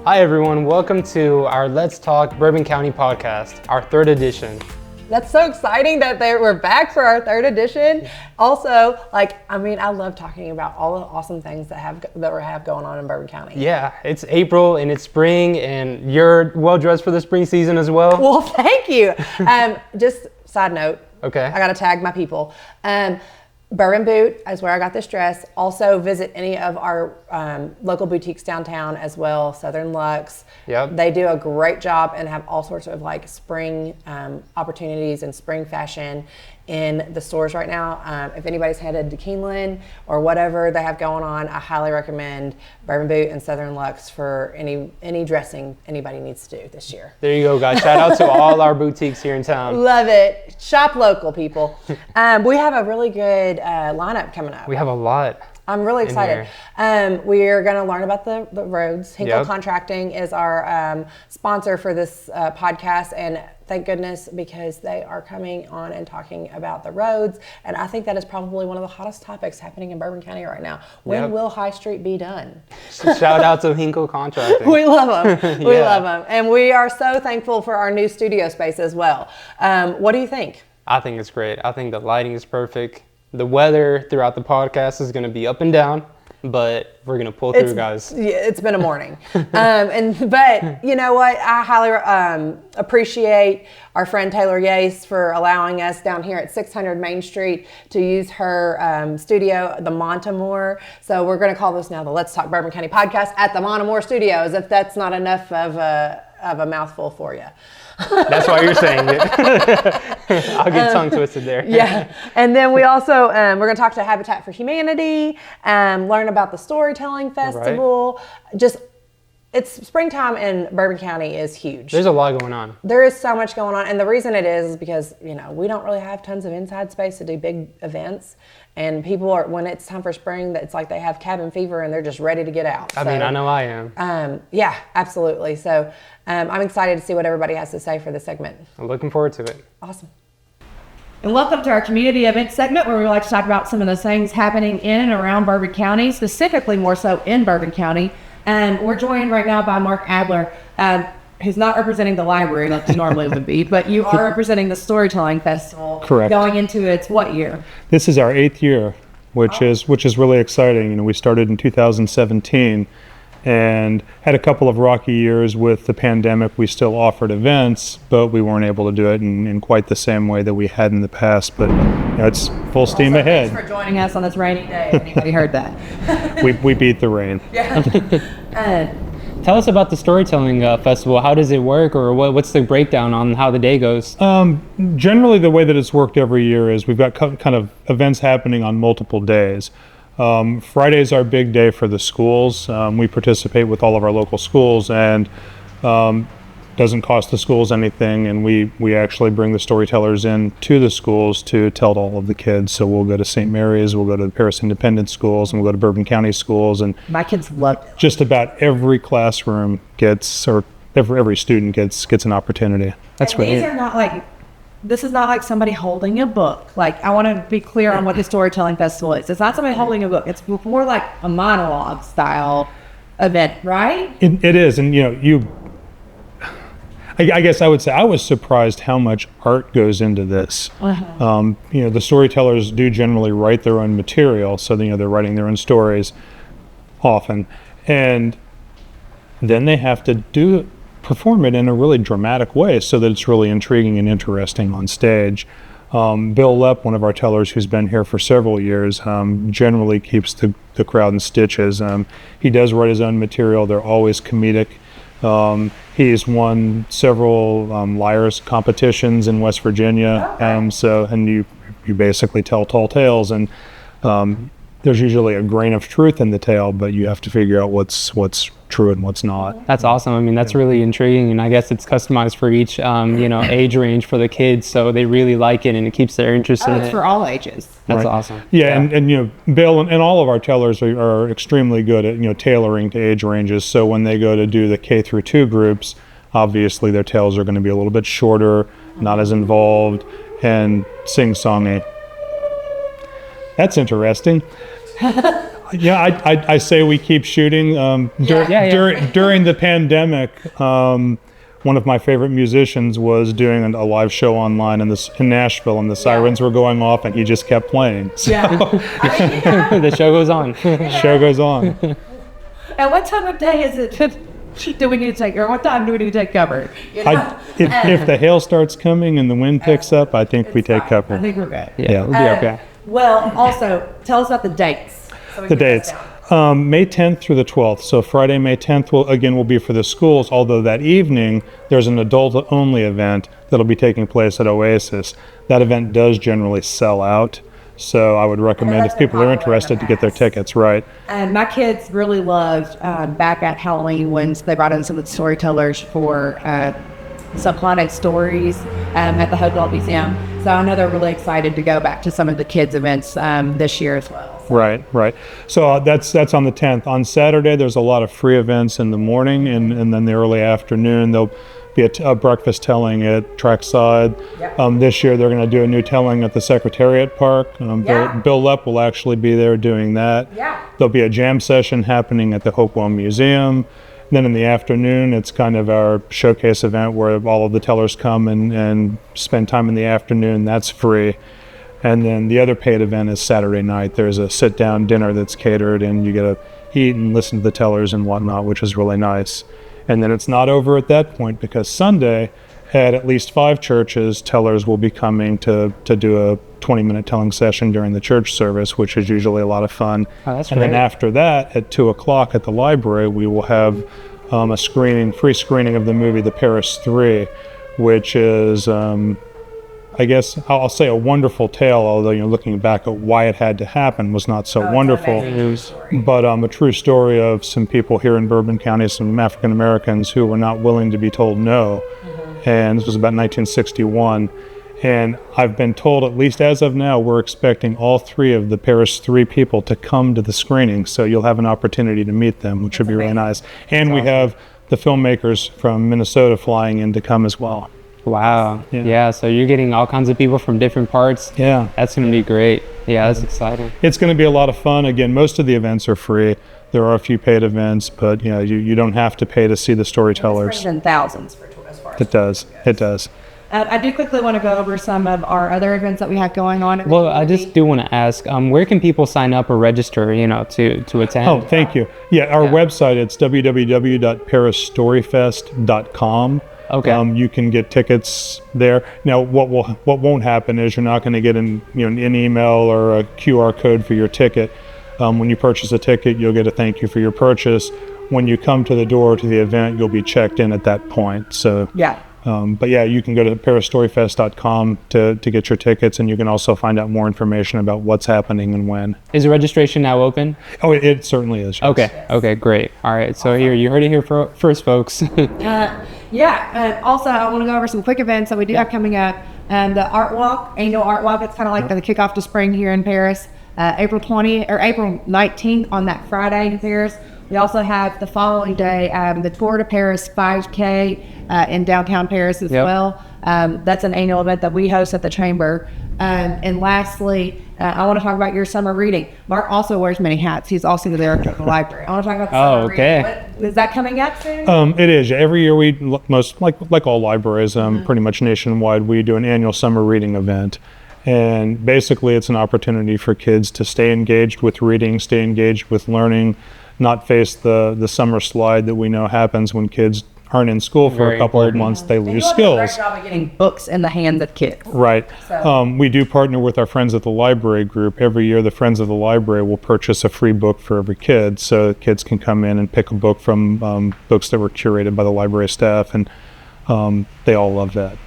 Hi everyone, welcome to our Let's Talk Bourbon County podcast, our third edition. That's so exciting that we're back for our third edition. Also, I love talking about all the awesome things that we have going on in Bourbon County. Yeah, it's April and it's spring, and you're well dressed for the spring season as well. Well, thank you. Just side note. Okay. I gotta tag my people. Bourbon Boot is where I got this dress. Also visit any of our local boutiques downtown as well, Southern Luxe. Yep. They do a great job and have all sorts of spring opportunities and spring fashion in the stores right now. If anybody's headed to Keeneland or whatever they have going on, I highly recommend Bourbon Boot and Southern Luxe for any dressing anybody needs to do this year. There you go, guys. Shout out to all our boutiques here in town. Love it. Shop local, people. We have a really good lineup coming up. We have a lot. I'm really excited. We're going to learn about the roads. Hinkle Contracting is our sponsor for this podcast, and thank goodness, because they are coming on and talking about the roads. And I think that is probably one of the hottest topics happening in Bourbon County right now. When will High Street be done? Shout out to Hinkle Contracting. We love them. We love them. And we are so thankful for our new studio space as well. What do you think? I think it's great. I think the lighting is perfect. The weather throughout the podcast is going to be up and down, but we're going to pull through, guys. Yeah, it's been a morning. But you know what? I highly appreciate our friend Taylor Yace for allowing us down here at 600 Main Street to use her studio, the Montemore. So we're going to call this now the Let's Talk Bourbon County podcast at the Montemore Studios, if that's not enough of a mouthful for you. That's why you're saying it. I'll get tongue twisted there. Yeah. And then we also, we're going to talk to Habitat for Humanity, learn about the Storytelling Festival. Right. It's springtime in Bourbon County is huge. There's a lot going on. There is so much going on. And the reason it is because, we don't really have tons of inside space to do big events. And people when it's time for spring, it's like they have cabin fever and they're just ready to get out. I know I am. Yeah, absolutely. So I'm excited to see what everybody has to say for this segment. I'm looking forward to it. Awesome. And welcome to our community event segment, where we like to talk about some of those things happening in and around Bourbon County, specifically more so in Bourbon County. And we're joined right now by Mark Adler, who's not representing the library like he normally would be, but you are representing the Storytelling Festival. Correct. Going into its what year? This is our 8th year, which is really exciting. We started in 2017 and had a couple of rocky years with the pandemic. We still offered events, but we weren't able to do it in quite the same way that we had in the past. But it's full steam ahead. Thanks for joining us on this rainy day. Anybody heard that? we beat the rain. Yeah. Tell us about the Storytelling Festival. How does it work, or what's the breakdown on how the day goes? Generally, the way that it's worked every year is we've got kind of events happening on multiple days. Friday is our big day for the schools. We participate with all of our local schools, and doesn't cost the schools anything, and we actually bring the storytellers in to the schools to tell to all of the kids. So we'll go to St. Mary's, we'll go to the Paris Independent schools, and we'll go to Bourbon County schools, and my kids love it. Just about every classroom gets, or every student gets an opportunity. That's great. These are not this is not like somebody holding a book. I want to be clear on what the Storytelling Festival is. It's not somebody holding a book. It's more like a monologue style event, right? It is, and I guess I would say I was surprised how much art goes into this. Uh-huh. The storytellers do generally write their own material, so they're writing their own stories often, and then they have to perform it in a really dramatic way so that it's really intriguing and interesting on stage. Bill Lepp, one of our tellers who's been here for several years, generally keeps the crowd in stitches. He does write his own material. They're always comedic. He's won several liars competitions in West Virginia, and you basically tell tall tales, and there's usually a grain of truth in the tale, but you have to figure out what's true and what's not. That's awesome. That's really intriguing, and I guess it's customized for each age range for the kids, so they really like it and it keeps their interest in it. It's for all ages. That's awesome. Yeah, and Bill and all of our tellers are extremely good at tailoring to age ranges. So when they go to do the K through 2 groups, obviously their tales are going to be a little bit shorter, not as involved, and sing-songy. That's interesting. Yeah, I say we keep shooting. During the pandemic, one of my favorite musicians was doing a live show online in Nashville, and the sirens were going off, and he just kept playing. So The show goes on. show goes on. And what time of day is it? Do we need to take, or what time do we need to take cover? You know? If the hail starts coming and the wind picks up, I think we take I cover. think we're good. Yeah, we'll be okay. Well, also, tell us about the dates. So we The can write this dates. down. May 10th through the 12th. So Friday, May 10th will be for the schools, although that evening there's an adult-only event that'll be taking place at Oasis. That event does generally sell out. So I would recommend that's if people been are popular in interested the to get their past. tickets, right. And my kids really loved back at Halloween when they brought in some of the storytellers for some haunted stories at the Hotel Museum. So I know they're really excited to go back to some of the kids' events this year as well. Right. So that's on the 10th. On Saturday, there's a lot of free events in the morning, and then the early afternoon, there'll be a breakfast telling at Trackside. Yep. This year, they're going to do a new telling at the Secretariat Park. Bill Lepp will actually be there doing that. Yeah. There'll be a jam session happening at the Hopewell Museum. Then in the afternoon, it's kind of our showcase event where all of the tellers come and spend time in the afternoon. That's free. And then the other paid event is Saturday night. There's a sit-down dinner that's catered, and you get to eat and listen to the tellers and whatnot, which is really nice. And then it's not over at that point, because Sunday, at least 5 churches, tellers will be coming to do a 20-minute telling session during the church service, which is usually a lot of fun. Oh, that's and then great. after that, at 2 o'clock at the library, we will have a free screening of the movie The Paris 3, which is, I guess I'll say a wonderful tale, although looking back at why it had to happen was not so wonderful. But a true story of some people here in Bourbon County, some African Americans who were not willing to be told no. And this was about 1961. And I've been told, at least as of now, we're expecting all 3 of the Paris 3 people to come to the screening. So you'll have an opportunity to meet them, which would be really nice. And we have the filmmakers from Minnesota flying in to come as well. Wow. Yeah. Yeah, so you're getting all kinds of people from different parts. Yeah. That's going to be great. Yeah, that's exciting. It's going to be a lot of fun. Again, most of the events are free. There are a few paid events, but you don't have to pay to see the storytellers. And thousands for as far as It does. I do quickly want to go over some of our other events that we have going on. in the Well, I community. just do want to ask, where can people sign up or register, to attend? Oh, thank you. Yeah, our Yeah. website, it's www.parisstoryfest.com. Okay. You can get tickets there. Now, what won't happen is you're not going to get an email or a QR code for your ticket. When you purchase a ticket, you'll get a thank you for your purchase. When you come to the door to the event, you'll be checked in at that point. So Yeah. but yeah, you can go to parisstoryfest.com to get your tickets, and you can also find out more information about what's happening and when. Is the registration now open? Oh, it certainly is. Yes. Okay, great. All right, so here, you heard it here first, folks. Also, I want to go over some quick events that we do have coming up. The Art Walk, annual Art Walk. It's kind of like the kickoff to spring here in Paris. April 19th on that Friday in Paris. We also have the following day the Tour de Paris 5K in downtown Paris as well. That's an annual event that we host at the Chamber. And lastly, I want to talk about your summer reading. Mark also wears many hats. He's also the director of the library. I want to talk about the summer reading. Is that coming up soon? It is. Every year like all libraries, pretty much nationwide, we do an annual summer reading event. And basically it's an opportunity for kids to stay engaged with reading, stay engaged with learning, not face the summer slide that we know happens when kids aren't in school for a couple of months. They lose skills. You do a great job of getting books in the hands of kids. Right. So- We do partner with our Friends at the Library group. Every year, the Friends of the Library will purchase a free book for every kid, so kids can come in and pick a book from books that were curated by the library staff, and they all love that.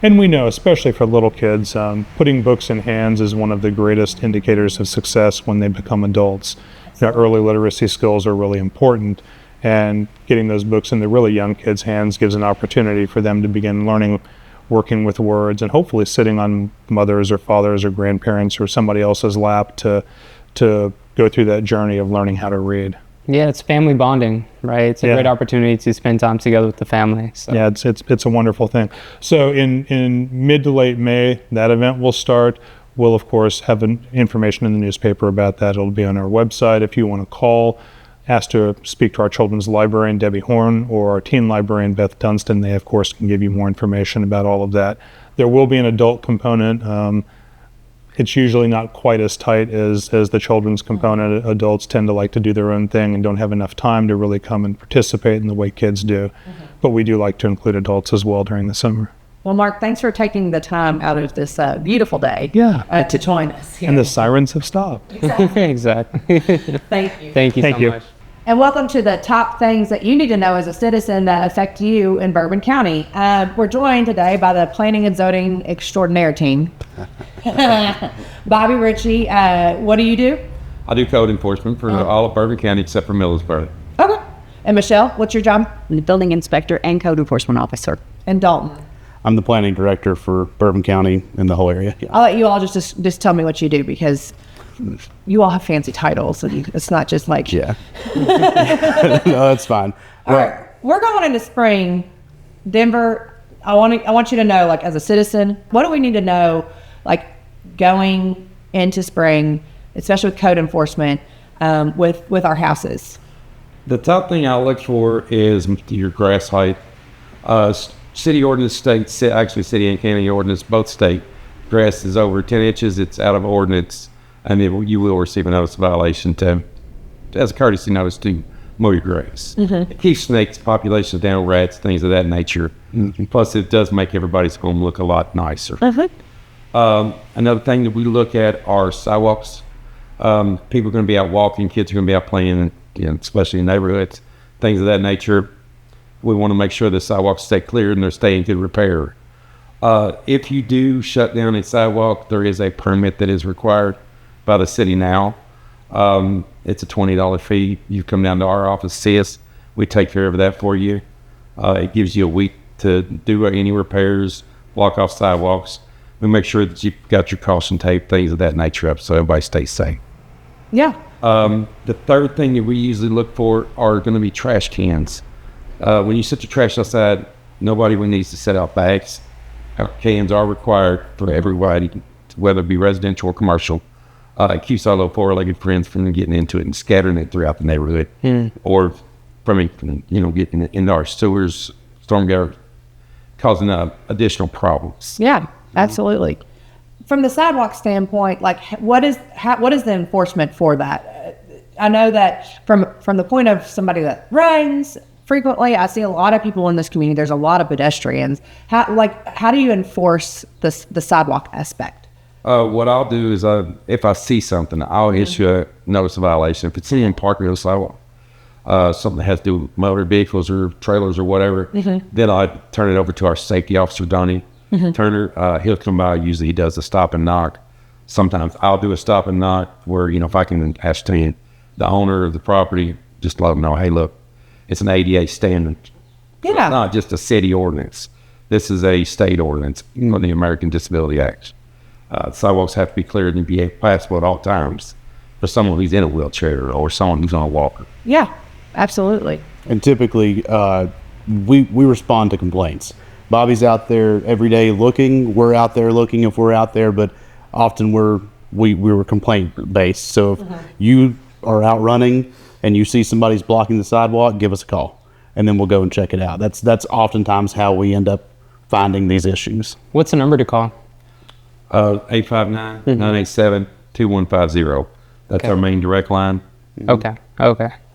And we know, especially for little kids, putting books in hands is one of the greatest indicators of success when they become adults. Early literacy skills are really important, and getting those books in the really young kids' hands gives an opportunity for them to begin learning, working with words, and hopefully sitting on mothers or fathers or grandparents or somebody else's lap to go through that journey of learning how to read. Yeah, it's family bonding, right? It's a great opportunity to spend time together with the family. So. Yeah, it's a wonderful thing. So in mid to late May, that event will start. we'll of course have information in the newspaper about that. It'll be on our website. If you want to call, ask to speak to our children's librarian, Debbie Horn, or our teen librarian, Beth Dunstan, they of course can give you more information about all of that. There will be an adult component. It's usually not quite as tight as the children's component. Adults tend to like to do their own thing and don't have enough time to really come and participate in the way kids do. But we do like to include adults as well during the summer. Well, Mark, thanks for taking the time out of this beautiful day to join us here. And the sirens have stopped. Exactly. Thank you. Thank you so much. And welcome to the top things that you need to know as a citizen that affect you in Bourbon County. We're joined today by the Planning and Zoning Extraordinaire team. Bobby Ritchie, what do you do? I do code enforcement for all of Bourbon County except for Millersburg. Okay. And Michelle, what's your job? I'm the building inspector and code enforcement officer. And Dalton. I'm the planning director for Bourbon County and the whole area. Yeah. I'll let you all just tell me what you do, because you all have fancy titles and it's not just like... Yeah. No, that's fine. All right. We're going into spring. Denver, I want you to know, like, as a citizen, what do we need to know, like, going into spring, especially with code enforcement, with our houses? The top thing I look for is your grass height. City ordinance states, actually city and county ordinance, both state, grass is over 10 inches, it's out of ordinance, and you will receive a notice of violation as a courtesy notice to mow your grass. It keeps snakes, populations down, rats, things of that nature. Plus, it does make everybody's home look a lot nicer. Another thing that we look at are sidewalks. People are going to be out walking, kids are going to be out playing, especially in neighborhoods, things of that nature. We want to make sure the sidewalks stay clear and they're staying in good repair. If you do shut down a sidewalk, there is a permit that is required by the city now. It's a $20 fee. You come down to our office, see us. We take care of that for you. It gives you a week to do any repairs, block off sidewalks. We make sure that you've got your caution tape, things of that nature up so everybody stays safe. Yeah. The third thing that we usually look for are going to be trash cans. When you set your trash outside, nobody needs to set out bags. Cans are required for everybody, whether it be residential or commercial. It keeps our little four-legged friends from getting into it and scattering it throughout the neighborhood, or from getting it into our sewers, storm gutter, causing additional problems. Yeah, absolutely. From the sidewalk standpoint, like, what is the enforcement for that? I know that from the point of somebody that runs frequently, I see a lot of people in this community. There's a lot of pedestrians. How do you enforce the sidewalk aspect? What I'll do is, if I see something, I'll issue a notice of violation. If it's in parking on the sidewalk, something that has to do with motor vehicles or trailers or whatever, then I turn it over to our safety officer, Donnie Turner. He'll come by. Usually he does a stop and knock. Sometimes I'll do a stop and knock where, if I can ascertain the owner of the property, just let them know, hey, look, it's an ADA standard. Yeah. It's not just a city ordinance. This is a state ordinance on the American Disability Act. Sidewalks have to be cleared and be passable at all times for someone who's in a wheelchair or someone who's on a walker. Yeah, absolutely. And typically, we respond to complaints. Bobby's out there every day looking. We're out there looking if we're out there, but often we were complaint based. So if you are out running and you see somebody's blocking the sidewalk, give us a call, and then we'll go and check it out. That's oftentimes how we end up finding these issues. What's the number to call? 859-987-2150. That's our main direct line. Okay.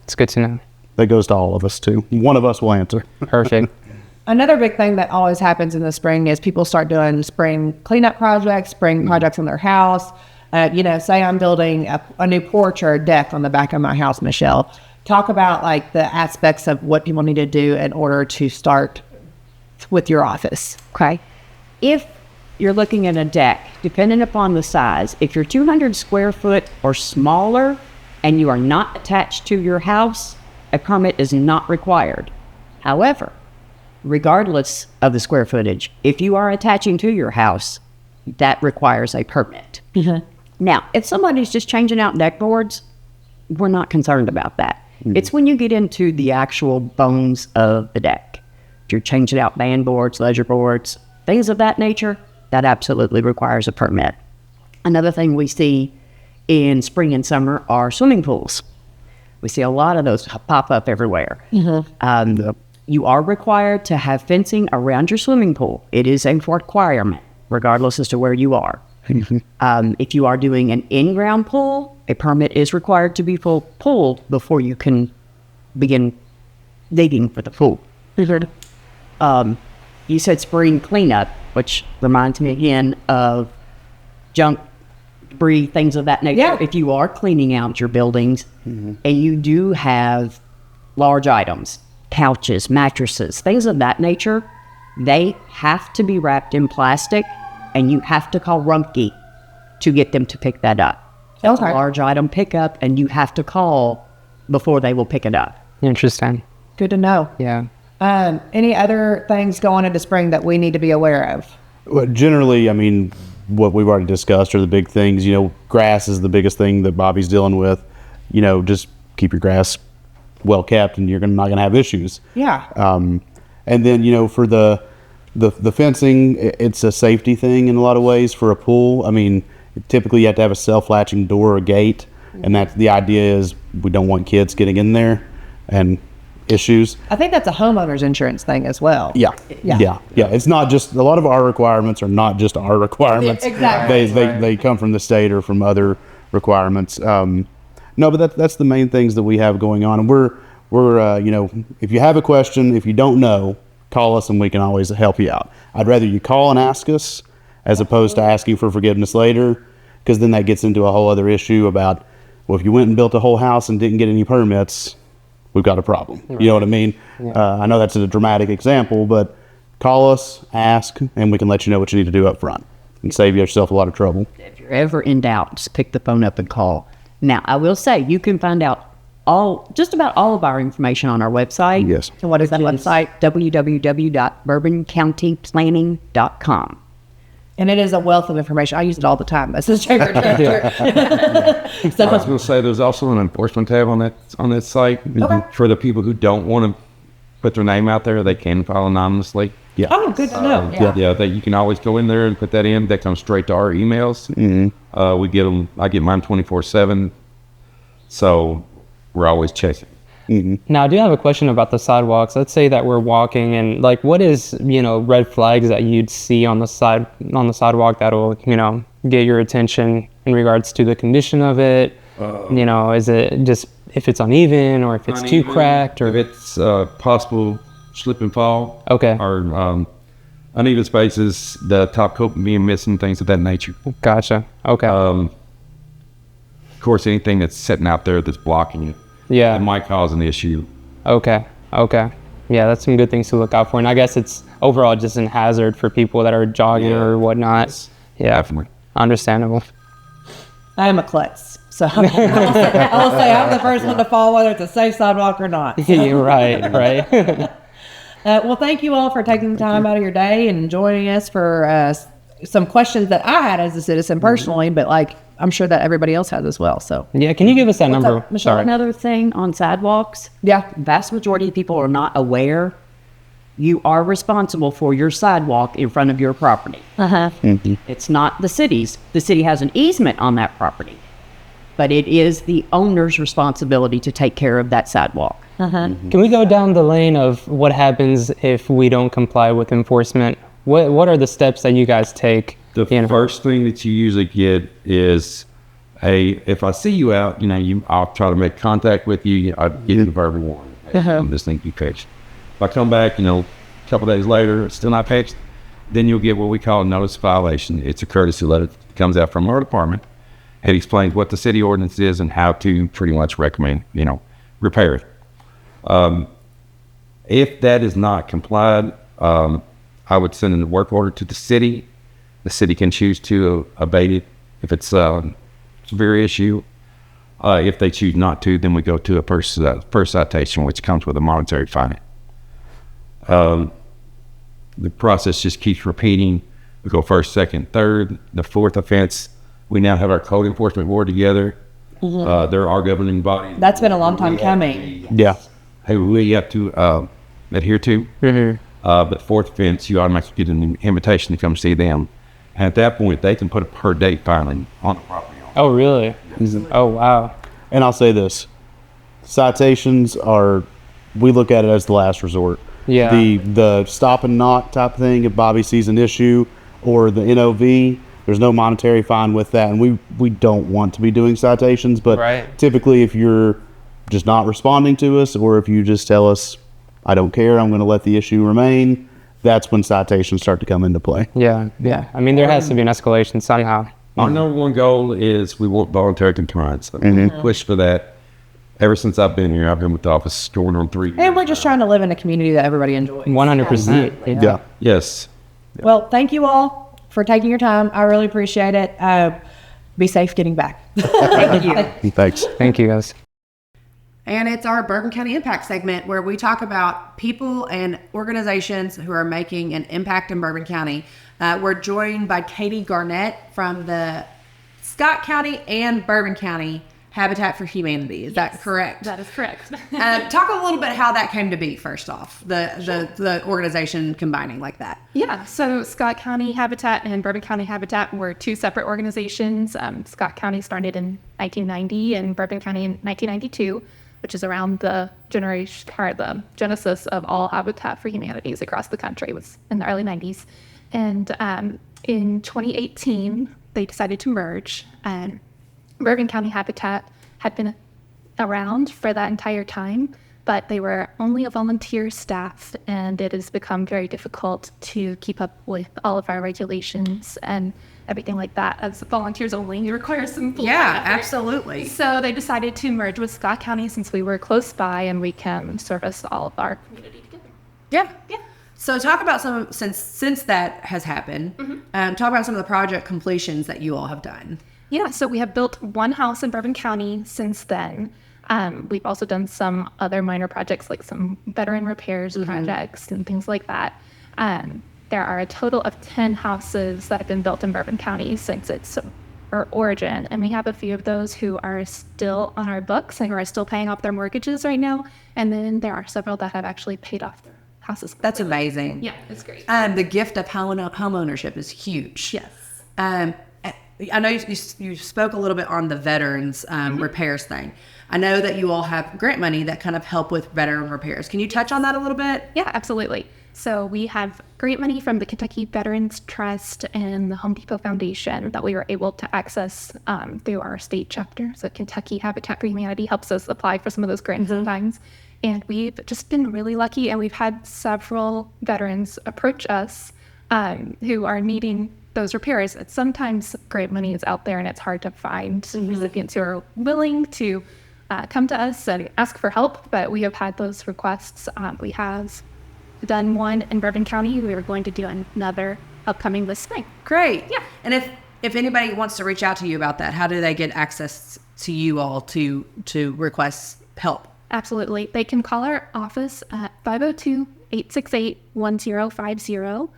It's good to know. That goes to all of us too. One of us will answer. Perfect. Another big thing that always happens in the spring is people start doing spring cleanup projects, spring projects in their house. Say I'm building a new porch or a deck on the back of my house, Michelle. Talk about like the aspects of what people need to do in order to start with your office. Okay. If you're looking at a deck, depending upon the size, if you're 200 square foot or smaller and you are not attached to your house, a permit is not required. However, regardless of the square footage, if you are attaching to your house, that requires a permit. Now, if somebody's just changing out deck boards, we're not concerned about that. It's when you get into the actual bones of the deck. If you're changing out band boards, ledger boards, things of that nature, that absolutely requires a permit. Another thing we see in spring and summer are swimming pools. We see a lot of those pop up everywhere. You are required to have fencing around your swimming pool. It is a requirement, regardless as to where you are. If you are doing an in-ground pool, a permit is required to be pulled before you can begin digging for the pool. You said spring cleanup, which reminds me again of junk, debris, things of that nature. Yeah. If you are cleaning out your buildings and you do have large items, couches, mattresses, things of that nature, they have to be wrapped in plastic, and you have to call Rumpke to get them to pick that up. It's a large item pickup, and you have to call before they will pick it up. Interesting. Good to know. Yeah. Any other things going into spring that we need to be aware of? Well, generally, I mean, what we've already discussed are the big things. You know, grass is the biggest thing that Bobby's dealing with. You know, just keep your grass well kept, and you're not gonna have issues. Yeah. And then, you know, for the fencing, it's a safety thing in a lot of ways for a pool. I mean, typically you have to have a self-latching door or gate, and that's the idea is we don't want kids getting in there and issues. I think that's a homeowner's insurance thing as well. Yeah. It's not just, a lot of our requirements are not just our requirements. Exactly. They come from the state or from other requirements. No, but that's the main things that we have going on. And we're you know, if you have a question, if you don't know, call us and we can always help you out. I'd rather you call and ask us as opposed to asking for forgiveness later, because then that gets into a whole other issue about, well, if you went and built a whole house and didn't get any permits, we've got a problem. Right. You know what I mean? Yeah. I know that's a dramatic example, but call us, ask, and we can let you know what you need to do up front and save yourself a lot of trouble. If you're ever in doubt, just pick the phone up and call. Now, I will say you can find out just about all of our information on our website. Yes. So what is that website? www.bourboncountyplanning.com. And it is a wealth of information. I use it all the time. That's a chamber director. I was going to say there's also an enforcement tab on that site. Okay. For the people who don't want to put their name out there, they can file anonymously. Yeah. Oh, good to know. Yeah, that you can always go in there and put that in. That comes straight to our emails. We get them. I get mine 24/7. So we're always checking. Now, I do have a question about the sidewalks. Let's say that we're walking, and like, what is, you know, red flags that you'd see on the sidewalk that'll, you know, get your attention in regards to the condition of it? You know, is it just if it's uneven or if it's too cracked, or if it's possible slip and fall? Okay. Or uneven spaces, the top coat being missing, things of that nature. Gotcha. Okay. Of course, anything that's sitting out there that's blocking it. Yeah. It might cause an issue. Okay. Yeah, that's some good things to look out for. And I guess it's overall just a hazard for people that are jogging or whatnot. Yes, yeah. definitely. Understandable. I am a klutz. So I will say I'm the first one to fall, whether it's a safe sidewalk or not. You're right. Well, thank you all for taking the time out of your day and joining us for some questions that I had as a citizen personally, but like I'm sure that everybody else has as well. So yeah, can you give us that number? up, Michelle? Sorry. Another thing on sidewalks, yeah, vast majority of people are not aware you are responsible for your sidewalk in front of your property. It's not the city's. The city has an easement on that property, but it is the owner's responsibility to take care of that sidewalk. Can we go down the lane of what happens if we don't comply with enforcement? What are the steps that you guys take? The first thing that you usually get is if I see you out, I'll try to make contact with you. I'll give you a verbal warning. This thing be fixed. If I come back, a couple days later, it's still not fixed, then you'll get what we call a notice of violation. It's a courtesy letter that comes out from our department. It explains what the city ordinance is and how to pretty much recommend, repair it. If that is not complied, I would send a work order to the city. The city can choose to abate it if it's a severe issue. If they choose not to, then we go to a first citation, which comes with a monetary fine. The process just keeps repeating. We go first, second, third. The fourth offense, we now have our code enforcement board together. They're our governing body. That's been a long time coming. Yeah. Hey, we have to adhere to. But fourth offense, you automatically get an invitation to come see them. At that point, they can put a per day fine on the property owner. Oh, really? Oh, wow. And I'll say this: citations are, we look at it as the last resort. Yeah. The stop and knock type thing. If Bobby sees an issue, or the NOV, there's no monetary fine with that, and we don't want to be doing citations. But Right. typically, if you're just not responding to us, or if you just tell us, I don't care, I'm going to let the issue remain, that's when citations start to come into play. Yeah, yeah. I mean, there has to be an escalation somehow. Our number one goal is we want voluntary compliance. So we push for that. Ever since I've been here, I've been with the office going on 3 years. And we're just trying to live in a community that everybody enjoys. 100%. Yeah. Yes. Well, thank you all for taking your time. I really appreciate it. Be safe getting back. Thank you. Thanks. Thank you, guys. And it's our Bourbon County Impact segment where we talk about people and organizations who are making an impact in Bourbon County. We're joined by Katie Garnett from the Scott County and Bourbon County Habitat for Humanity. Is that correct? That is correct. Talk a little bit how that came to be, first off, the organization combining like that. Yeah, so Scott County Habitat and Bourbon County Habitat were two separate organizations. Scott County started in 1990 and Bourbon County in 1992, which is around the generation or the genesis of all Habitat for Humanities across the country. It was in the early 90s. And in 2018, they decided to merge. And Bourbon County Habitat had been around for that entire time, but they were only a volunteer staff, and it has become very difficult to keep up with all of our regulations and everything like that. As volunteers only, it requires some full-time effort. Absolutely. So they decided to merge with Scott County since we were close by and we can service all of our community together. Yeah. Yeah. So talk about some, since that has happened, talk about some of the project completions that you all have done. Yeah, so we have built one house in Bourbon County since then. We've also done some other minor projects like some veteran repairs projects and things like that. There are a total of 10 houses that have been built in Bourbon County since its origin. And we have a few of those who are still on our books and who are still paying off their mortgages right now. And then there are several that have actually paid off their houses. That's amazing. Yeah, it's great. The gift of home ownership is huge. Yes. I know you spoke a little bit on the veterans repairs thing. I know that you all have grant money that kind of help with veteran repairs. Can you touch on that a little bit? Yeah, absolutely. So we have grant money from the Kentucky Veterans Trust and the Home Depot Foundation that we were able to access through our state chapter. So Kentucky Habitat for Humanity helps us apply for some of those grants sometimes. And we've just been really lucky, and we've had several veterans approach us who are needing those repairs. Sometimes grant money is out there and it's hard to find recipients who are willing to come to us and ask for help, but we have had those requests. We have done one in Bourbon County. We are going to do another upcoming this spring. Great. Yeah. And if anybody wants to reach out to you about that, how do they get access to you all to request help? Absolutely. They can call our office at 502-868-1050.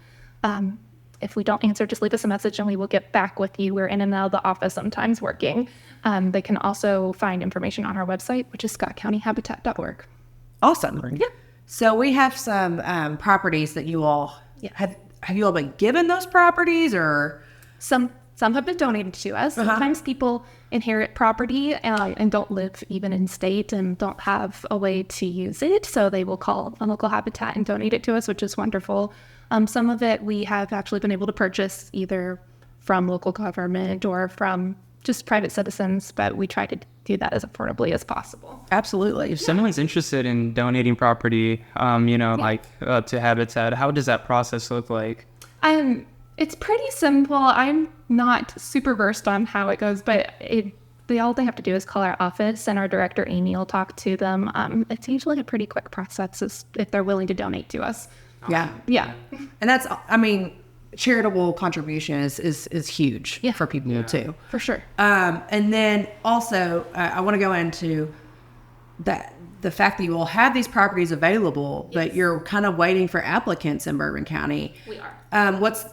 If we don't answer, just leave us a message and we will get back with you. We're in and out of the office sometimes working. They can also find information on our website, which is scottcountyhabitat.org. Awesome. Yeah. So we have some properties that you all have you all been given those properties, or Some have been donated to us. Sometimes people inherit property and don't live even in state and don't have a way to use it. So they will call a local habitat and donate it to us, which is wonderful. Some of it we have actually been able to purchase either from local government or from just private citizens, but we try to do that as affordably as possible. absolutely. If someone's interested in donating property, to Habitat, how does that process look like? It's pretty simple. I'm not super versed on how it goes, but all they have to do is call our office and our director, Amy, will talk to them. It's usually a pretty quick process if they're willing to donate to us. Yeah. Yeah. And that's, charitable contribution is huge for people too. For sure. And then also, I want to go into the fact that you all have these properties available, but you're kind of waiting for applicants in Bourbon County. We are.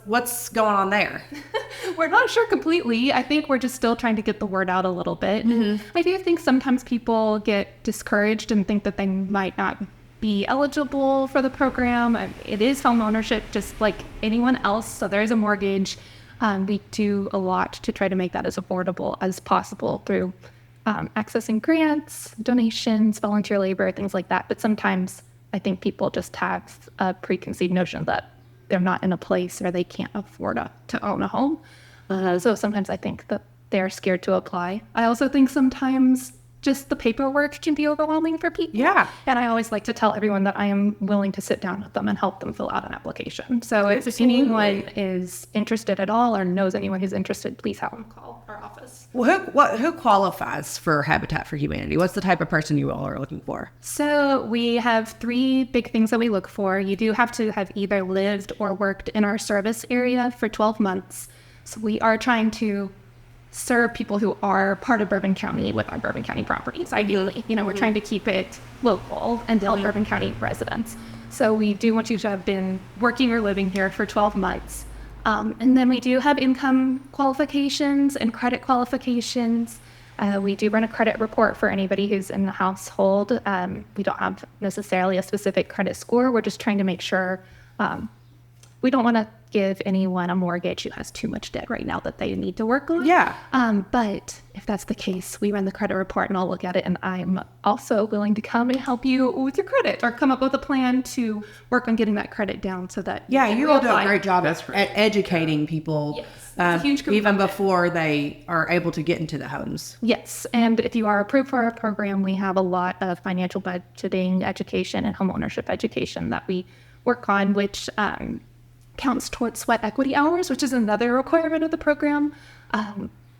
What's going on there? We're not sure completely. I think we're just still trying to get the word out a little bit. I do think sometimes people get discouraged and think that they might not be eligible for the program. It is home ownership just like anyone else, so there is a mortgage. We do a lot to try to make that as affordable as possible through accessing grants, donations, volunteer labor, things like that. But sometimes I think people just have a preconceived notion that they're not in a place or they can't afford to own a home. So sometimes I think that they're scared to apply. I also think sometimes just the paperwork can be overwhelming for people. Yeah. And I always like to tell everyone that I am willing to sit down with them and help them fill out an application. So if anyone is interested at all or knows anyone who's interested, please have them call our office. Well, who qualifies for Habitat for Humanity? What's the type of person you all are looking for? So we have 3 big things that we look for. You do have to have either lived or worked in our service area for 12 months. So we are trying to serve people who are part of Bourbon County with our Bourbon County properties. Ideally, we're trying to keep it local and help Bourbon County residents. So we do want you to have been working or living here for 12 months. And then we do have income qualifications and credit qualifications. We do run a credit report for anybody who's in the household. We don't have necessarily a specific credit score. We're just trying to make sure we don't want to give anyone a mortgage who has too much debt right now that they need to work on. Yeah. But if that's the case, we run the credit report and I'll look at it, and I'm also willing to come and help you with your credit or come up with a plan to work on getting that credit down so that Yeah, can you all do a reapply. great job at educating people Yes, it's a huge group even project. before they are able to get into the homes. Yes, and if you are approved for our program, we have a lot of financial budgeting education and homeownership education that we work on, which counts towards sweat equity hours, which is another requirement of the program.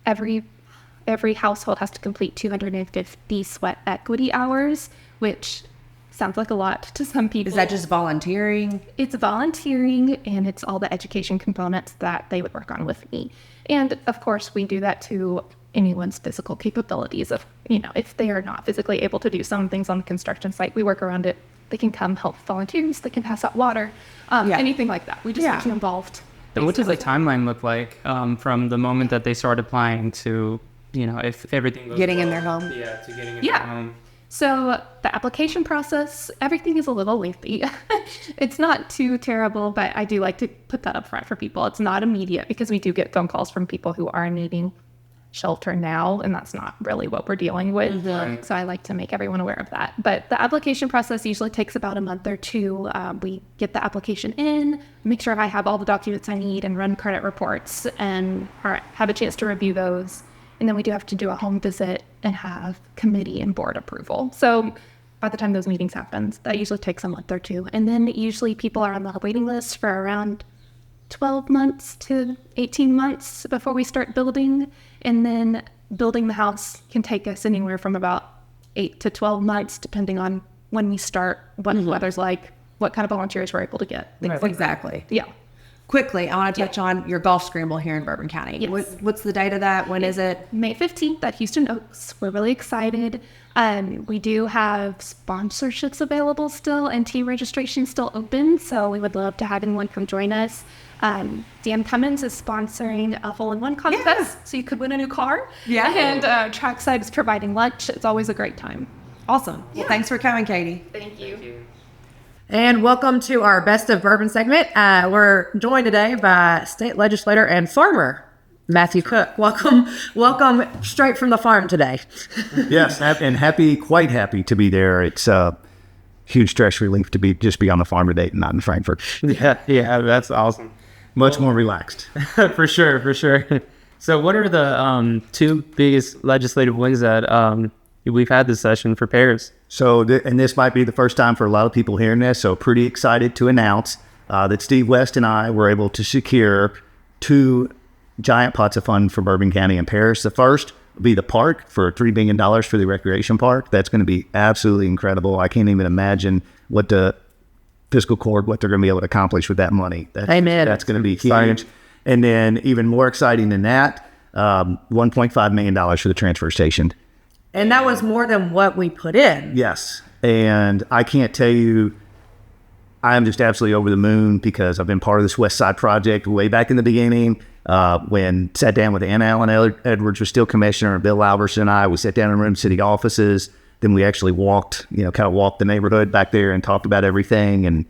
Every household has to complete 250 sweat equity hours, which sounds like a lot to some people. Is that just volunteering? It's volunteering, and it's all the education components that they would work on with me. And of course, we do that to anyone's physical capabilities. If they are not physically able to do some things on the construction site, we work around it. They can come help volunteers. They can pass out water, anything like that. We just get you involved. And what does the timeline look like from the moment that they start applying to, if everything goes Getting in well, their home? Yeah, to getting in Yeah. their home. So the application process, everything is a little lengthy. It's not too terrible, but I do like to put that up front for people. It's not immediate because we do get phone calls from people who are needing shelter now, and that's not really what we're dealing with. So I like to make everyone aware of that. But the application process usually takes about a month or 2. We get the application in, make sure I have all the documents I need, and run credit reports and have a chance to review those. And then we do have to do a home visit and have committee and board approval. So by the time those meetings happen, that usually takes a month or 2. And then usually people are on the waiting list for around 12 months to 18 months before we start building. And then building the house can take us anywhere from about 8 to 12 months, depending on when we start, what the weather's like, what kind of volunteers we're able to get. things like that. Exactly. Yeah. Quickly, I want to touch on your golf scramble here in Bourbon County. Yes. What's the date of that? When is it? May 15th at Houston Oaks. We're really excited. We do have sponsorships available still, and team registration still open. So we would love to have anyone come join us. Dan Cummins is sponsoring a hole-in-one contest, so you could win a new car. Yeah. And Trackside is providing lunch. It's always a great time. Awesome. Well, thanks for coming, Katie. Thank you. And welcome to our Best of Bourbon segment. We're joined today by state legislator and farmer Matthew Cook. Welcome straight from the farm today. Yes, and quite happy to be there. It's a huge stress relief to be on the farm today and not in Frankfurt. Yeah, that's awesome. Much more relaxed. For sure. So what are the 2 biggest legislative wins that we've had this session for Paris? So, and this might be the first time for a lot of people hearing this, so pretty excited to announce that Steve West and I were able to secure 2 giant pots of funds for Bourbon County and Paris. The first will be the park for $3 billion for the recreation park. That's going to be absolutely incredible. I can't even imagine what the fiscal court, what they're going to be able to accomplish with that money. Amen. That's going to be Exciting. huge. And then even more exciting than that, $1.5 million for the transfer station. And that was more than what we put in. Yes. And I can't tell you, I'm just absolutely over the moon because I've been part of this West Side project way back in the beginning. When sat down with Ann Allen Edwards was still commissioner, and Bill Alberson and I, we sat down in room city offices. Then we actually walked the neighborhood back there and talked about everything. And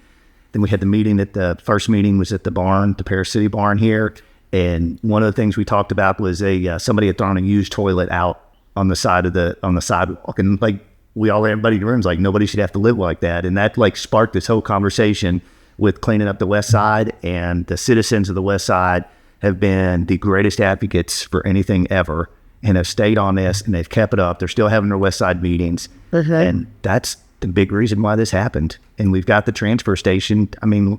then we had the meeting the first meeting was at the barn, the Paris City barn here. And one of the things we talked about was somebody had thrown a used toilet out on the sidewalk, and like everybody in the room's like, nobody should have to live like that. And that like sparked this whole conversation with cleaning up the West Side, and the citizens of the West Side have been the greatest advocates for anything ever, and have stayed on this, and they've kept it up. They're still having their West Side meetings, and that's the big reason why this happened. And we've got the transfer station. I mean,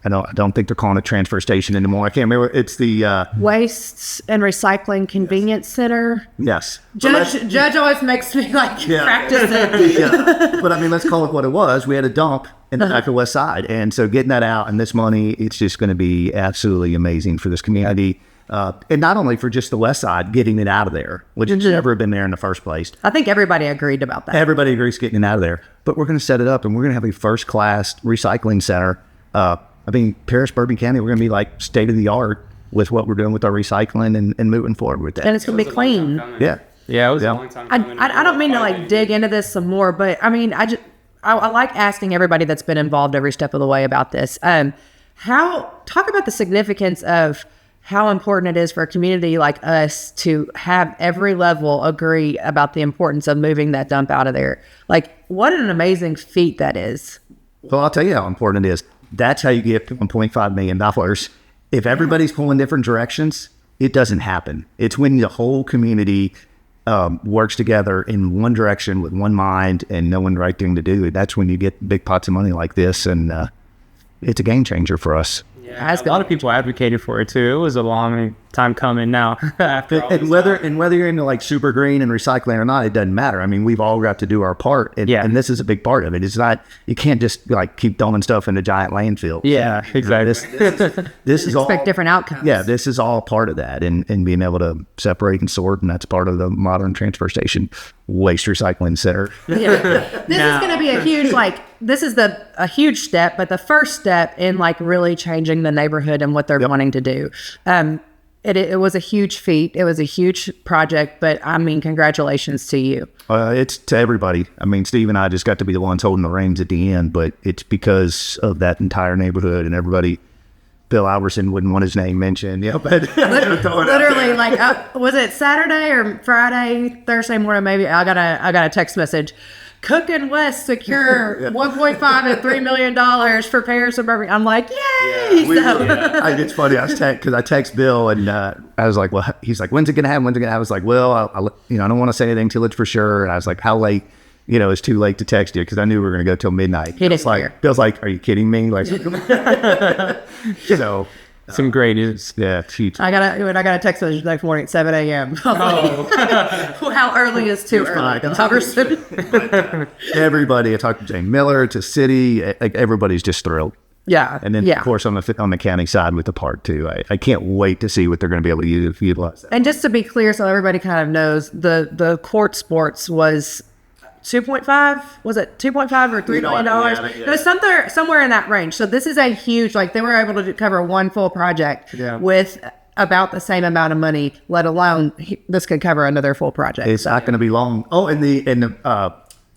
I don't think they're calling it transfer station anymore. I can't remember. It's the Waste and Recycling Convenience Center. yes. Judge always makes me like practice it. But I mean, let's call it what it was. We had a dump in the back of West Side, and so getting that out and this money, it's just going to be absolutely amazing for this community, and not only for just the West Side, getting it out of there, which has never been there in the first place. I think everybody agreed about that. Everybody agrees getting it out of there, but we're going to set it up, and we're going to have a first-class recycling center. I mean, Paris-Bourbon County, we're going to be like state of the art with what we're doing with our recycling and moving forward with that. And it's going to be clean. Yeah. Yeah, it was a long time coming. I don't mean to like dig into this some more, but I mean, I like asking everybody that's been involved every step of the way about this. Talk about the significance of how important it is for a community like us to have every level agree about the importance of moving that dump out of there. Like, what an amazing feat that is. Well, I'll tell you how important it is. That's how you get $1.5 million. If everybody's pulling different directions, it doesn't happen. It's when the whole community works together in one direction with one mind and knowing the right thing to do. That's when you get big pots of money like this, and it's a game changer for us. Yeah, a lot of people advocated for it too. It was a long time coming now. And whether you're into like super green and recycling or not, it doesn't matter. I mean, we've all got to do our part, and this is a big part of it. It's not, you can't just like keep throwing stuff in a giant landfill. Yeah, exactly. This is all, expect different outcomes. Yeah, this is all part of that, and being able to separate and sort, and that's part of the modern transfer station waste recycling center. This is going to be a huge this is a huge step, but the first step in like really changing the neighborhood and what they're wanting to do. It was a huge feat. It was a huge project, but I mean, congratulations to you. It's to everybody. I mean, Steve and I just got to be the ones holding the reins at the end, but it's because of that entire neighborhood and everybody. Bill Albertson wouldn't want his name mentioned. Yeah, but literally, was it Saturday or Friday, Thursday morning? Maybe I got a text message. Cook and West secure $1.5 and $3 million for Paris-Bourbon. I'm like, yay! It's funny. Because I text Bill and I was like, well, he's like, when's it gonna happen? I was like, well, I don't want to say anything till it's for sure. And I was like, how late? It's too late to text you because I knew we were going to go till midnight. Bill's like, are you kidding me? Like, some great news. Yeah, I got a text message next morning at 7 a.m. How early is too early? Everybody, I talked to Jane Miller, to City, like everybody's just thrilled. Yeah, and then of course on the county side with the park too. I can't wait to see what they're going to be able to utilize that. And just to be clear, so everybody kind of knows, the court sports was 2.5, was it 2.5 or $3 million? It was somewhere in that range. So this is a huge, they were able to cover one full project with about the same amount of money, let alone this could cover another full project. It's not going to be long. Oh, and